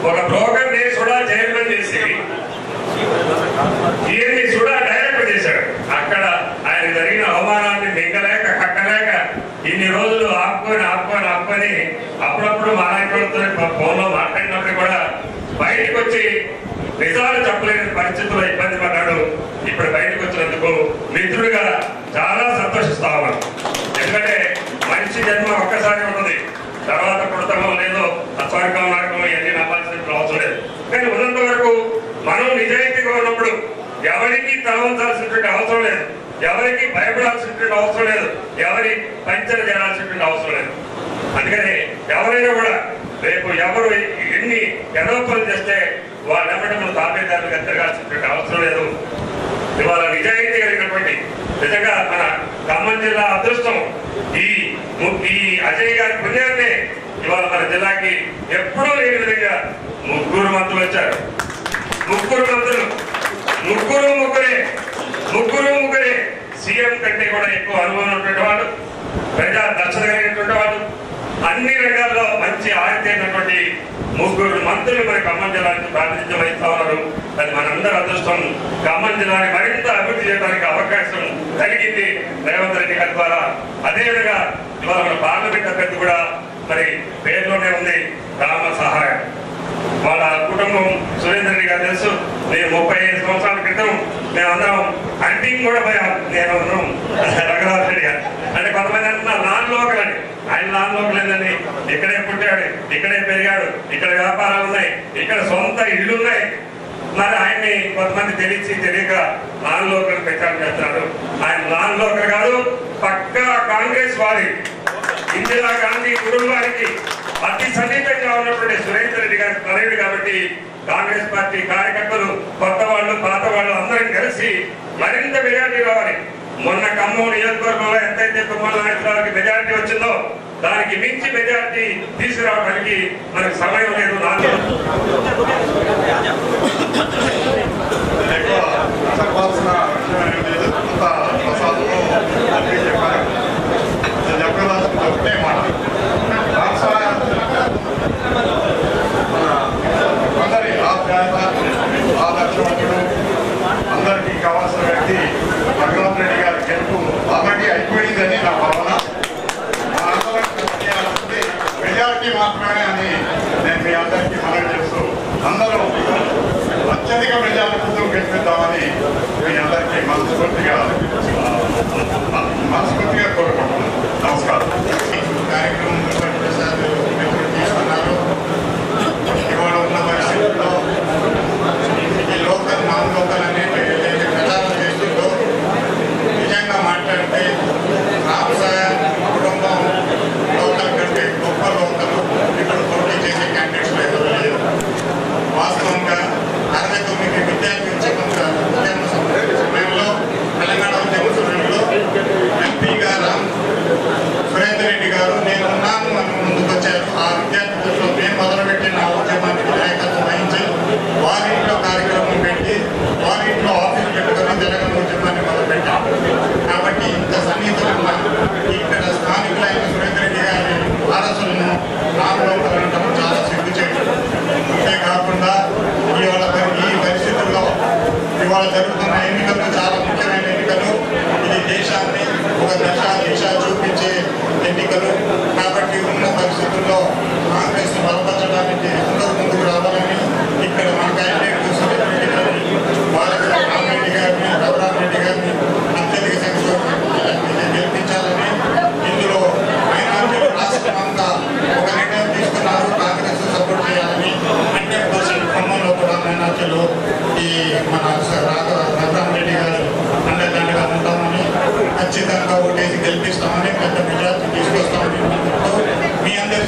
E: ఒక బ్రోకర్ ని సుడా చైర్మన్ చేసి ఈయన్ని సుడా డైరెక్టర్ చేశాడు. అక్కడ ఆయన జరిగిన అవమానాన్ని మింగలేక కట్టలేక ఇన్ని రోజులు ఆపుకొని అప్పుడప్పుడు మా నాయకులతో ఫోన్లో మాట్లాడినప్పుడు కూడా బయటకు వచ్చి నిజాలు చెప్పలేని పరిస్థితుల్లో ఇబ్బంది పడ్డాడు. ఇప్పుడు బయటకు వచ్చినందుకు మిత్రుడిగా చాలా సంతోషిస్తా ఉన్నాను. ఎందుకంటే మనిషి జన్మ ఒక్కసారి ఉంటుంది, తర్వాత పుడతామో లేదో అస్వార్థం మార్గంలో ఎన్ని నమ్మాల్సిన అవసరం లేదు. కానీ ఉన్నంత వరకు మనం నిజాయితీగా ఉన్నప్పుడు ఎవరికి తల ఉంచాల్సినటువంటి అవసరం లేదు, ఎవరికి భయపడాల్సినటువంటి అవసరం లేదు, ఎవరి పంచన చేయాల్సినటువంటి అవసరం లేదు. అందుకని ఎవరైనా కూడా రేపు ఎవరు ఎన్ని ఎడవపనులు చేస్తే వాళ్ళెమ్మటి మనం తాపేదారులుగా తిరగాల్సినటువంటి అవసరం లేదు. ఇవాళ నిజాయితీ కలిగినటువంటి నిజంగా మన ఖమ్మం జిల్లా అదృష్టం ఈ అజయ్ గారి పుణ్యాన్ని ఇవాళ మన జిల్లాకి ఎప్పుడూ లేని విధంగా ముగ్గురు మంత్రులు వచ్చారు. ముగ్గురే సీఎం కంటే కూడా ఎక్కువ అనుభవం ఉన్నటువంటి వాళ్ళు, ప్రజా దక్షత కలిగినటువంటి వాళ్ళు, అన్ని రంగాల్లో మంచి ఆరితేరినటువంటి ముగ్గురు మంత్రులు మన ఖమ్మం జిల్లాకి ప్రాతినిధ్యం వహిస్తా ఉన్నారు. అది మనందరి అదృష్టం. ఖమ్మం జిల్లాని మరింత అభివృద్ధి చేయడానికి అవకాశం కలిగింది రేవంత్ రెడ్డి గారి ద్వారా. అదేవిధంగా ఇవాళ మన పార్లమెంట్ అభ్యర్థి కూడా మరి పేరులోనే ఉంది రామ సహాయం. వాళ్ళ కుటుంబం సురేందర్ రెడ్డి గారు తెలుసు. నేను 35 సంవత్సరాల క్రితం మేమందరం హంటింగ్ కూడా పోయాం. నేను రఘురాజ్ రెడ్డి గారు అంటే కొంతమంది అంటున్నారు నాన్ లోకల్ అని. ఆయన నాన్ లోకల్ ఏంటండి, ఇక్కడే పుట్టాడు, ఇక్కడే పెరిగాడు, ఇక్కడ వ్యాపారాలు ఉన్నాయి, ఇక్కడ సొంత ఇళ్ళు ఉన్నాయి. మరి ఆయన్ని కొంతమంది తెలియక నాన్ లోకల్ ప్రచారం చేస్తున్నాడు. ఆయన నాన్ లోకల్ కాదు, పక్కా కాంగ్రెస్ వారి ఇందిరా గాంధీ కుటుంబానికి అతి సన్నిహితంగా ఉన్నటువంటి సురేందర్ రెడ్డి గారి తనయుడు కాబట్టి కాంగ్రెస్ పార్టీ కార్యకర్తలు కొత్త వాళ్ళు పాత వాళ్ళు అందరం కలిసి మరింత మెజార్టీ రావాలి. మొన్న ఖమ్మం నియోజకవర్గంలో ఎంతైతే తుమ్మల నాయకురాలకి మెజార్టీ వచ్చిందో దానికి మించి మెజార్టీ తీసుకురావడానికి మనకు సమయం లేదు.
D: ఒకటే మాట, అందరి ఆప్యాయత ఆదర్శవంతుడు అందరికీ కావాల్సిన వ్యక్తి రఘురాజ్ రెడ్డి గారి గెలుపు ఆల్రెడీ అయిపోయిందని నా భావన. మెజారిటీ మాత్రమే అని నేను మీ అందరికీ మనవి చేస్తూ అందరూ అత్యధిక మెజారిటీతో గెలిపిద్దామని మీ అందరికీ మనస్ఫూర్తిగా కోరుకుంటున్నాను. నమస్కారం. కార్యక్రమం ప్రసాద్ తీసుకున్నారు. ఇవాళ ఉన్న పరిస్థితుల్లో ఈ లోకల్ నాన్ లోకల్ అనేవి ప్రచారం చేస్తుందో నిజంగా మాట్లాడితే రామసాయ కుటుంబం లోకల్ కంటే గొప్ప లోకల్ ఇప్పుడు పోటీ చేసే క్యాండిడేట్స్ లేదు. వాస్తవంగా 69 విద్యార్థి ఉద్యమ సమయంలో తెలంగాణ ఉద్యమ సమయంలో ఎంపీగా సురేందర్ రెడ్డి గారు నేను ఉన్నాను అని ముందుకు వచ్చారు. ఆ విద్యార్థులతో మేము మొదలుపెట్టిన ఉద్యమానికి నాయకత్వం వహించి వారింట్లో కార్యక్రమం పెట్టి వారింట్లో ఆఫీస్ పెట్టుకుని తెలంగాణ ఉద్యమాన్ని మొదలుపెట్టాం. కాబట్టి ఇంత సన్నిహితులున్న ఇక్కడ స్థానికులైన సురేందర్ రెడ్డి గారి వారసులను నామలోకలంటం చాలా సిగ్గుచేటు. అంతేకాకుండా ఈ పరిస్థితుల్లో ఇవాళ జరుగుతున్న ఎన్నికలు చాలా ముఖ్యమైన ఎన్నికలు. ఇది దేశాన్ని ఒక దిశ చూపించే ఎన్నికలు. కాబట్టి ఉన్న పరిస్థితుల్లో కాంగ్రెస్ బలపరచడానికి అందరూ ముందుకు రావాలని ఇక్కడ మన క్యాండిడేట్ సురేందర్ రెడ్డి గారిని వాళ్ళకి రామరెడ్డి గారిని రఘురామ్ రెడ్డి గారిని అత్యధిక సంఖ్యలో గెలిపించాలని ఇందులో మైనార్టీలు రాష్ట్రమంతా ఒక నిర్ణయం తీసుకున్నారు. కాంగ్రెస్ సపోర్ట్ చేయాలని 100% ఖమ్మంలో కూడా మైనార్టీలు ఈ మన రఘురామ్ రెడ్డి గారు అండదండగా ఉంటామని ఖచ్చితంగా ఓటేసి గెలిపిస్తామని పెద్ద మెజార్టీ తీసుకొస్తామని మీ అందరి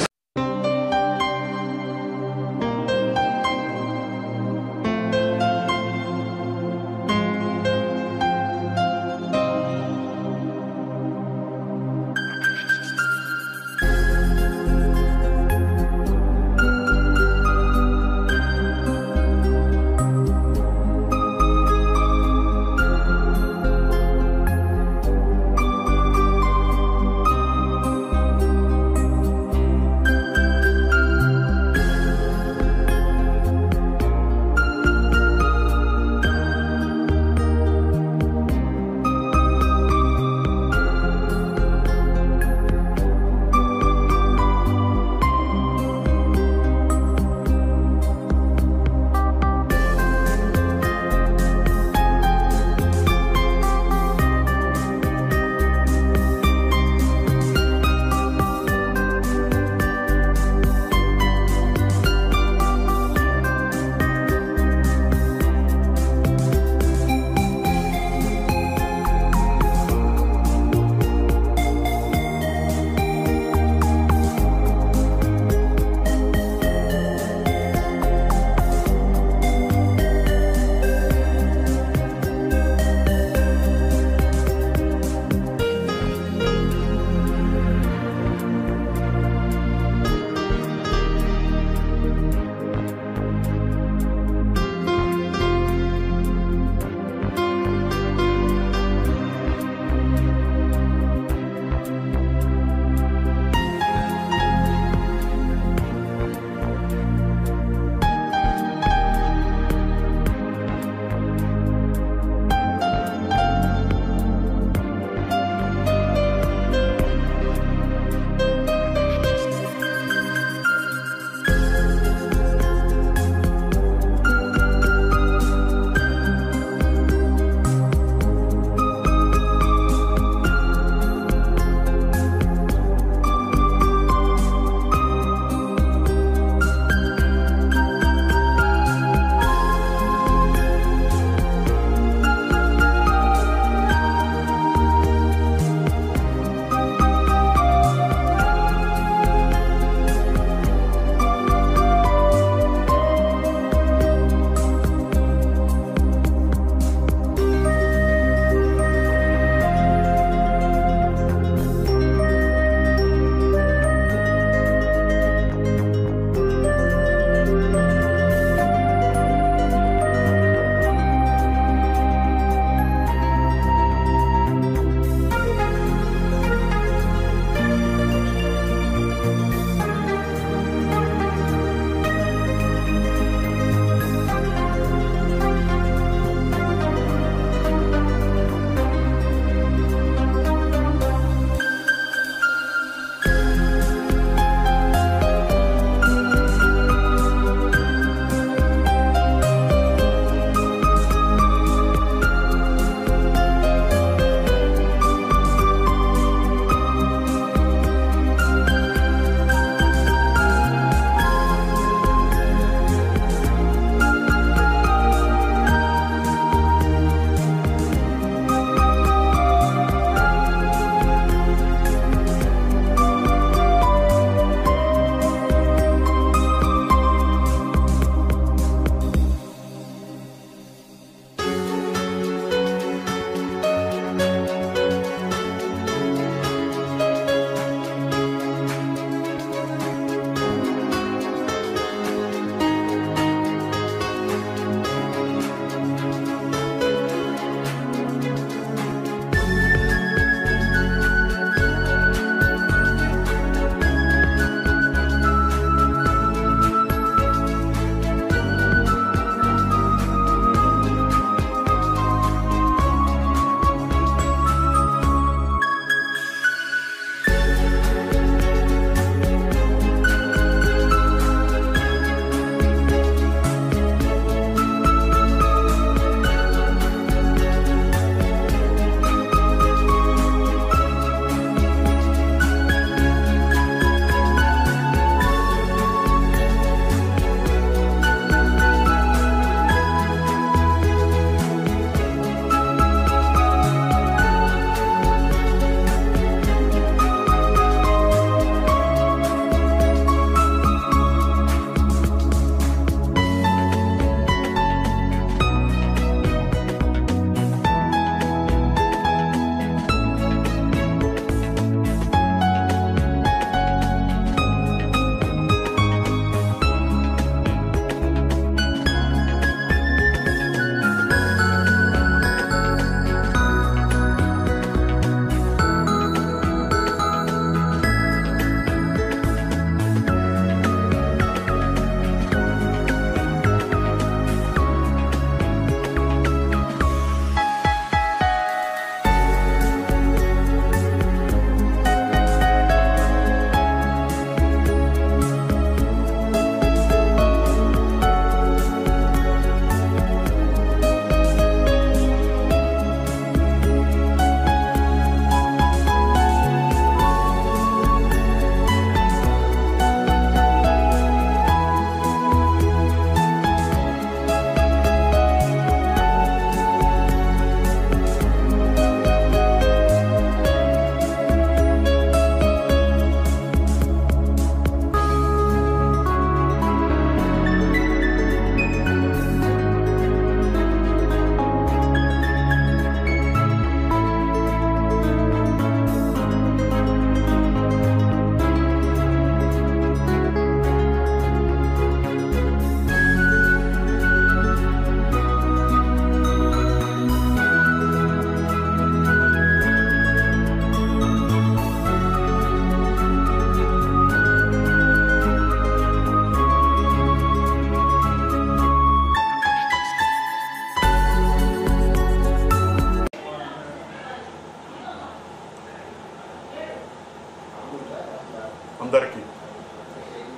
F: అందరికీ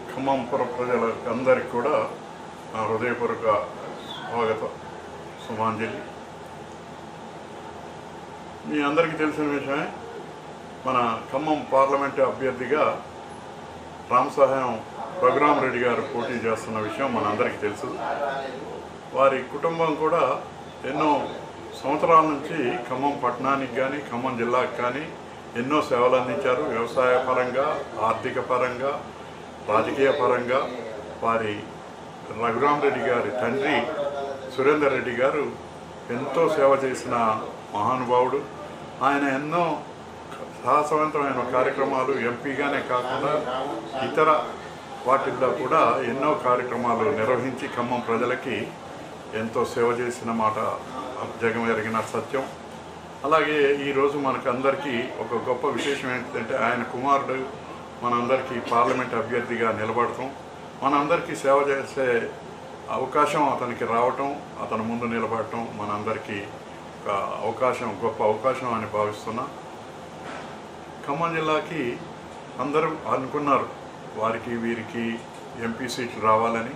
F: ఖమ్మం పుర ప్రజలకు అందరికీ కూడా నా హృదయపూర్వక స్వాగతం సుమాంజలి. మీ అందరికీ తెలిసిన విషయమే, మన ఖమ్మం పార్లమెంటు అభ్యర్థిగా రామసహాయం రఘురామరెడ్డి గారు పోటీ చేస్తున్న విషయం మనందరికీ తెలుసు. వారి కుటుంబం కూడా ఎన్నో సంవత్సరాల నుంచి ఖమ్మం పట్టణానికి కానీ ఖమ్మం జిల్లాకు కానీ ఎన్నో సేవలు అందించారు. వ్యవసాయ పరంగా, ఆర్థిక పరంగా, రాజకీయ పరంగా. వారి రఘురామరెడ్డి గారి తండ్రి సురేందర్ రెడ్డి గారు ఎంతో సేవ చేసిన మహానుభావుడు. ఆయన ఎన్నో సాహసవంతమైన కార్యక్రమాలు ఎంపీగానే కాకుండా ఇతర వాటిల్లో కూడా ఎన్నో కార్యక్రమాలు నిర్వహించి ఖమ్మం ప్రజలకి ఎంతో సేవ చేసిన మాట జగమెరిగిన సత్యం. అలాగే ఈరోజు మనకందరికీ ఒక గొప్ప విశేషం ఏంటంటే, ఆయన కుమారుడు మనందరికీ పార్లమెంట్ అభ్యర్థిగా నిలబడటం, మనందరికీ సేవ చేసే అవకాశం అతనికి రావటం, అతని ముందు నిలబడటం మనందరికీ ఒక అవకాశం, గొప్ప అవకాశం అని భావిస్తున్నా. ఖమ్మం జిల్లాకి అందరూ అనుకున్నారు వారికి వీరికి ఎంపీ సీట్లు రావాలని.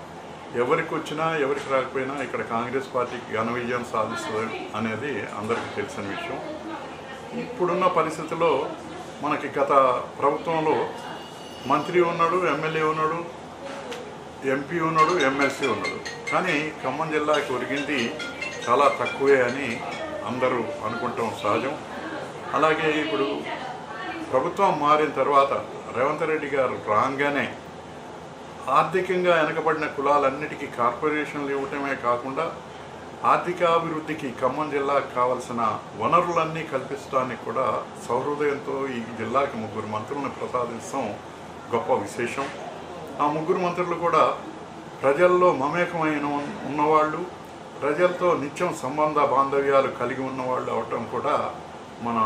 F: ఎవరికి వచ్చినా ఎవరికి రాకపోయినా ఇక్కడ కాంగ్రెస్ పార్టీకి ఘన విజయం సాధిస్తుంది అనేది అందరికీ తెలిసిన విషయం. ఇప్పుడున్న పరిస్థితుల్లో మనకి గత ప్రభుత్వంలో మంత్రి ఉన్నాడు, ఎమ్మెల్యే ఉన్నాడు, ఎంపీ ఉన్నాడు, ఎమ్మెల్సీ ఉన్నాడు. కానీ ఖమ్మం జిల్లాకి ఒరిగింది చాలా తక్కువే అని అందరూ అనుకుంటాం సహజం. అలాగే ఇప్పుడు ప్రభుత్వం మారిన తర్వాత రేవంత్ రెడ్డి గారు రాగానే ఆర్థికంగా వెనకబడిన కులాలన్నిటికీ కార్పొరేషన్లు ఇవ్వటమే కాకుండా ఆర్థికాభివృద్ధికి ఖమ్మం జిల్లాకు కావాల్సిన వనరులన్నీ కల్పించడానికి కూడా సౌహృదయంతో ఈ జిల్లాకి 3 మంత్రులను ప్రసాదిస్తాం గొప్ప విశేషం. ఆ 3 మంత్రులు కూడా ప్రజల్లో మమేకమైన ఉన్నవాళ్ళు, ప్రజలతో నిత్యం సంబంధ బాంధవ్యాలు కలిగి ఉన్నవాళ్ళు అవటం కూడా మన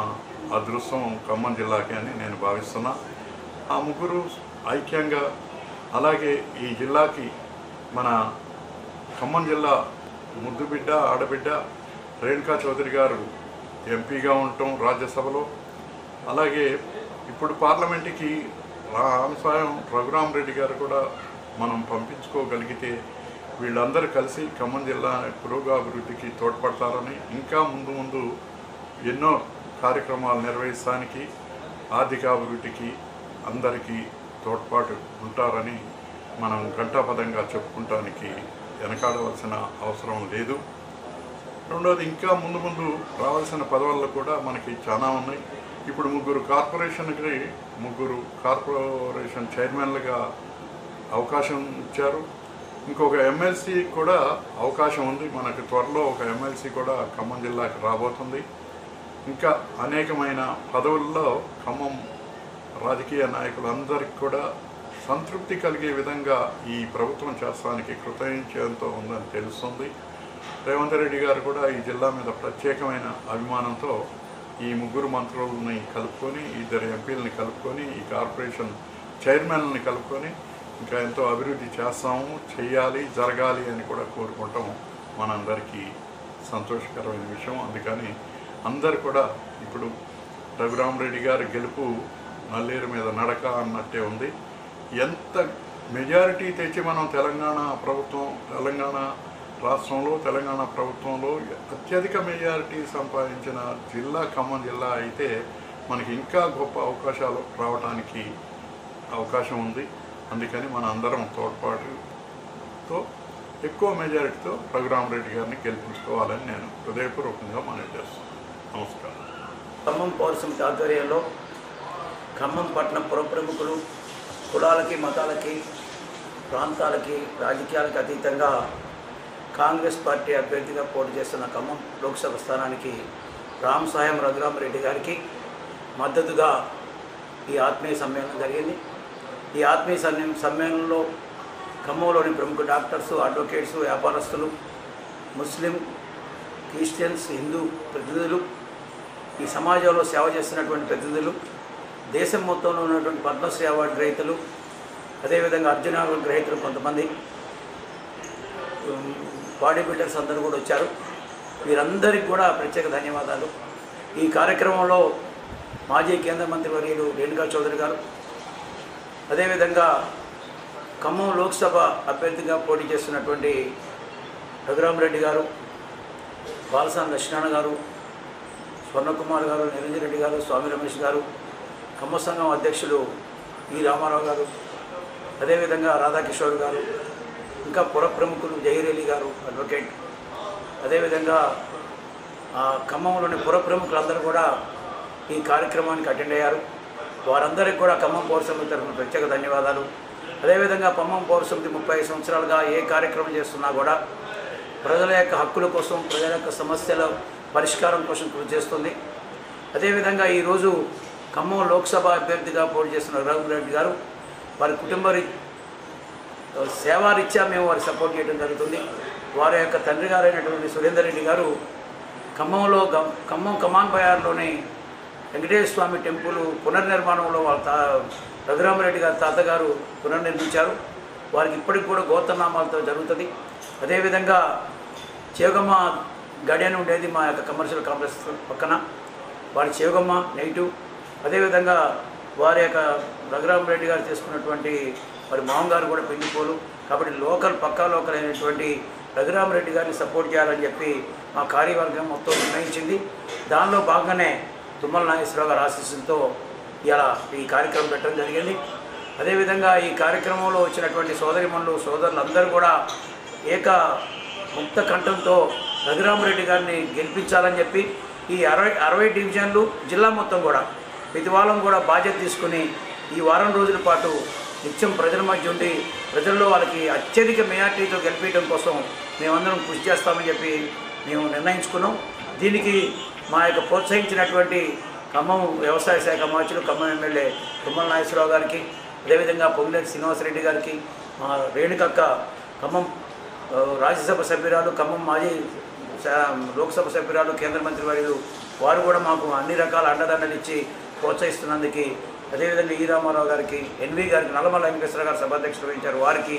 F: అదృష్టం ఖమ్మం జిల్లాకి అని నేను భావిస్తున్నా. ఆ 3 ఐక్యంగా, అలాగే ఈ జిల్లాకి మన ఖమ్మం జిల్లా ముద్దు బిడ్డ, ఆడబిడ్డ రేణుకా చౌదరి గారు ఎంపీగా ఉండటం రాజ్యసభలో, అలాగే ఇప్పుడు పార్లమెంటుకి రామసాయం రఘురామరెడ్డి గారు కూడా మనం పంపించుకోగలిగితే వీళ్ళందరూ కలిసి ఖమ్మం జిల్లా పురోగాభివృద్ధికి తోడ్పడతారని, ఇంకా ముందు ఎన్నో కార్యక్రమాలు నిర్వహించడానికి, ఆర్థికాభివృద్ధికి అందరికీ తోడ్పాటు ఉంటారని మనం ఘంటాపదంగా చెప్పుకుంటానికి వెనకాడవలసిన అవసరం లేదు. రెండోది, ఇంకా ముందు రావాల్సిన పదవుల్లో కూడా మనకి చాలా ఉన్నాయి. ఇప్పుడు 3 కార్పొరేషన్ చైర్మన్లుగా అవకాశం ఇచ్చారు. ఇంకొక ఎమ్మెల్సీ కూడా అవకాశం ఉంది. మనకి త్వరలో ఒక ఎమ్మెల్సీ కూడా ఖమ్మం జిల్లాకి రాబోతుంది. ఇంకా అనేకమైన పదవుల్లో ఖమ్మం రాజకీయ నాయకులందరికీ కూడా సంతృప్తి కలిగే విధంగా ఈ ప్రభుత్వం చేస్తానికి కృతజ్ఞతతో ఉందని తెలుస్తుంది. రేవంత్ రెడ్డి గారు కూడా ఈ జిల్లా మీద ప్రత్యేకమైన అభిమానంతో ఈ 3 మంత్రులని కలుపుకొని, 2 ఎంపీలని కలుపుకొని, ఈ కార్పొరేషన్ చైర్మన్లని కలుపుకొని ఇంకా ఎంతో అభివృద్ధి చేస్తాము, చేయాలి, జరగాలి అని కూడా కోరుకుంటాం. మనందరికీ సంతోషకరమైన విషయం. అందుకని అందరు కూడా ఇప్పుడు రఘురామరెడ్డి గారి గెలుపు నల్లేరు మీద నడక అన్నట్టే ఉంది. ఎంత మెజారిటీ తెచ్చి మనం తెలంగాణ రాష్ట్రంలో తెలంగాణ ప్రభుత్వంలో అత్యధిక మెజారిటీ సంపాదించిన జిల్లా ఖమ్మం జిల్లా అయితే మనకి ఇంకా గొప్ప అవకాశాలు రావడానికి అవకాశం ఉంది. అందుకని మన అందరం తోడ్పాటుతో ఎక్కువ మెజారిటీతో రఘురామరెడ్డి గారిని గెలిపించుకోవాలని నేను హృదయపూర్వకంగా మనవి చేస్తున్నాను. నమస్కారం.
A: ఖమ్మం పౌర సమితి ఆధ్వర్యంలో ఖమ్మం పట్టణ పుర ప్రముఖులు కులాలకి, మతాలకి, ప్రాంతాలకి, రాజకీయాలకు అతీతంగా కాంగ్రెస్ పార్టీ అభ్యర్థిగా పోటీ చేస్తున్న ఖమ్మం లోక్సభ స్థానానికి రామసాయం రఘురామరెడ్డి గారికి మద్దతుగా ఈ ఆత్మీయ సమ్మేళనం జరిగింది. ఈ ఆత్మీయ సమ్మేళనంలో ఖమ్మంలోని ప్రముఖ డాక్టర్స్, అడ్వకేట్స్, వ్యాపారస్తులు, ముస్లిం, క్రిస్టియన్స్, హిందూ ప్రతినిధులు, ఈ సమాజంలో సేవ చేస్తున్నటువంటి ప్రతినిధులు, దేశం మొత్తంలో ఉన్నటువంటి పద్మశ్రీ అవార్డు గ్రహీతలు, అదేవిధంగా అర్జున అవార్డు గ్రహీతలు కొంతమంది, బాడీ బిల్డర్స్ అందరూ కూడా వచ్చారు. వీరందరికీ కూడా ప్రత్యేక ధన్యవాదాలు. ఈ కార్యక్రమంలో మాజీ కేంద్ర మంత్రి వర్యులు రేణుకా చౌదరి గారు,
G: అదేవిధంగా ఖమ్మం లోక్సభ అభ్యర్థిగా పోటీ చేస్తున్నటువంటి రఘురామరెడ్డి గారు, బాలసాని లక్ష్మణ గారు, స్వర్ణకుమార్ గారు, నిరంజన్ రెడ్డి గారు, స్వామి రమేష్ గారు, ఖమ్మ సంఘం అధ్యక్షులు ఈ రామారావు గారు, అదేవిధంగా రాధాకిషోర్ గారు, ఇంకా పుర ప్రముఖులు జహీరేలి గారు అడ్వకేట్, అదేవిధంగా ఖమ్మంలోని పుర ప్రముఖులందరూ కూడా ఈ కార్యక్రమానికి అటెండ్ అయ్యారు. వారందరికీ కూడా ఖమ్మం పౌర సమితి తరఫున ప్రత్యేక ధన్యవాదాలు. అదేవిధంగా ఖమ్మం పౌర సమితి 35 సంవత్సరాలుగా ఏ కార్యక్రమం చేస్తున్నా కూడా ప్రజల యొక్క హక్కుల కోసం, ప్రజల యొక్క సమస్యల పరిష్కారం కోసం కృషి చేస్తుంది. అదేవిధంగా ఈరోజు ఖమ్మం లోక్సభ అభ్యర్థిగా పోటీ చేస్తున్న రఘురామరెడ్డి గారు వారి కుటుంబ సేవారీత్యా మేము వారికి సపోర్ట్ చేయడం జరుగుతుంది. వారి యొక్క తండ్రి గారైనటువంటి సురేందర్ రెడ్డి గారు ఖమ్మం కమాన్ బయార్లోని వెంకటేశ్వర స్వామి టెంపుల్ పునర్నిర్మాణంలో వాళ్ళ రఘురామరెడ్డి గారి తాతగారు పునర్నిర్మించారు. వారికి ఇప్పటికి కూడా గోత్రనామాలతో జరుగుతుంది. అదేవిధంగా చేవగమ్మ గడియన్ ఉండేది మా యొక్క కమర్షియల్ కాంప్లెక్స్ పక్కన, వారి చేవగమ్మ నెగిటివ్. అదేవిధంగా వారి యొక్క రఘురామరెడ్డి గారు చేసుకున్నటువంటి వారి మామగారు కూడా పెళ్లిపోలు. కాబట్టి పక్కా లోకల్ అయినటువంటి రఘురామరెడ్డి గారిని సపోర్ట్ చేయాలని చెప్పి మా కార్యవర్గం మొత్తం నిర్ణయించింది. దానిలో భాగంగానే తుమ్మల నాగేశ్వరరావు గారి ఆశీస్సులతో ఇలా ఈ కార్యక్రమం పెట్టడం జరిగింది. అదేవిధంగా ఈ కార్యక్రమంలో వచ్చినటువంటి సోదరులందరూ కూడా ముక్త కంఠంతో రఘురామరెడ్డి గారిని గెలిపించాలని చెప్పి ఈ 60 డివిజన్లు జిల్లా మొత్తం కూడా ప్రతి వాళ్ళం కూడా బాధ్యత తీసుకుని ఈ వారం రోజుల పాటు నిత్యం ప్రజల మధ్య ఉండి ప్రజల్లో వాళ్ళకి అత్యధిక మెజార్టీతో గెలిపించడం కోసం మేమందరం కృషి చేస్తామని చెప్పి మేము నిర్ణయించుకున్నాం. దీనికి మా యొక్క ప్రోత్సహించినటువంటి ఖమ్మం వ్యవసాయ శాఖ మార్చులు, ఖమ్మం ఎమ్మెల్యే తుమ్మల నాగేశ్వరరావు గారికి, అదేవిధంగా పొంగులేటి శ్రీనివాసరెడ్డి గారికి, మా రేణుకక్క ఖమ్మం రాజ్యసభ సభ్యురాలు, ఖమ్మం మాజీ లోక్సభ సభ్యురాలు, కేంద్ర మంత్రి వర్యులు, వారు కూడా మాకు అన్ని రకాల అండదండలు ఇచ్చి ప్రోత్సహిస్తున్నందుకు, అదేవిధంగా ఈ రామారావు గారికి, ఎన్వి గారికి, నల్లమల్ల వెంకటేశ్వర గారు సభాధ్యక్షులు వహించారు, వారికి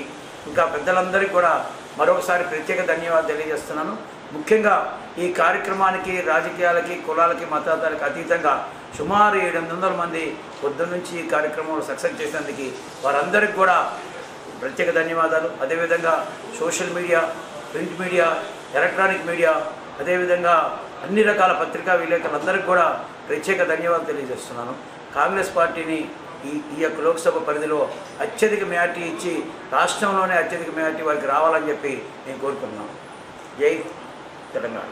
G: ఇంకా పెద్దలందరికీ కూడా మరొకసారి ప్రత్యేక ధన్యవాదాలు తెలియజేస్తున్నాను. ముఖ్యంగా ఈ కార్యక్రమానికి రాజకీయాలకి, కులాలకి, మతాలకు అతీతంగా సుమారు 700 మంది పొద్దున్న నుంచి ఈ కార్యక్రమంలో సక్సెస్ చేసినందుకు వారందరికీ కూడా ప్రత్యేక ధన్యవాదాలు. అదేవిధంగా social media, print media, electronic media, అదేవిధంగా అన్ని రకాల పత్రికా విలేకరులందరికీ కూడా ప్రత్యేక ధన్యవాదాలు తెలియజేస్తున్నాను. కాంగ్రెస్ పార్టీని ఈ యొక్క లోక్సభ పరిధిలో అత్యధిక మెజార్టీ ఇచ్చి రాష్ట్రంలోనే అత్యధిక మెజార్టీ వారికి రావాలని చెప్పి నేను కోరుకుంటున్నాను. జై తెలంగాణ.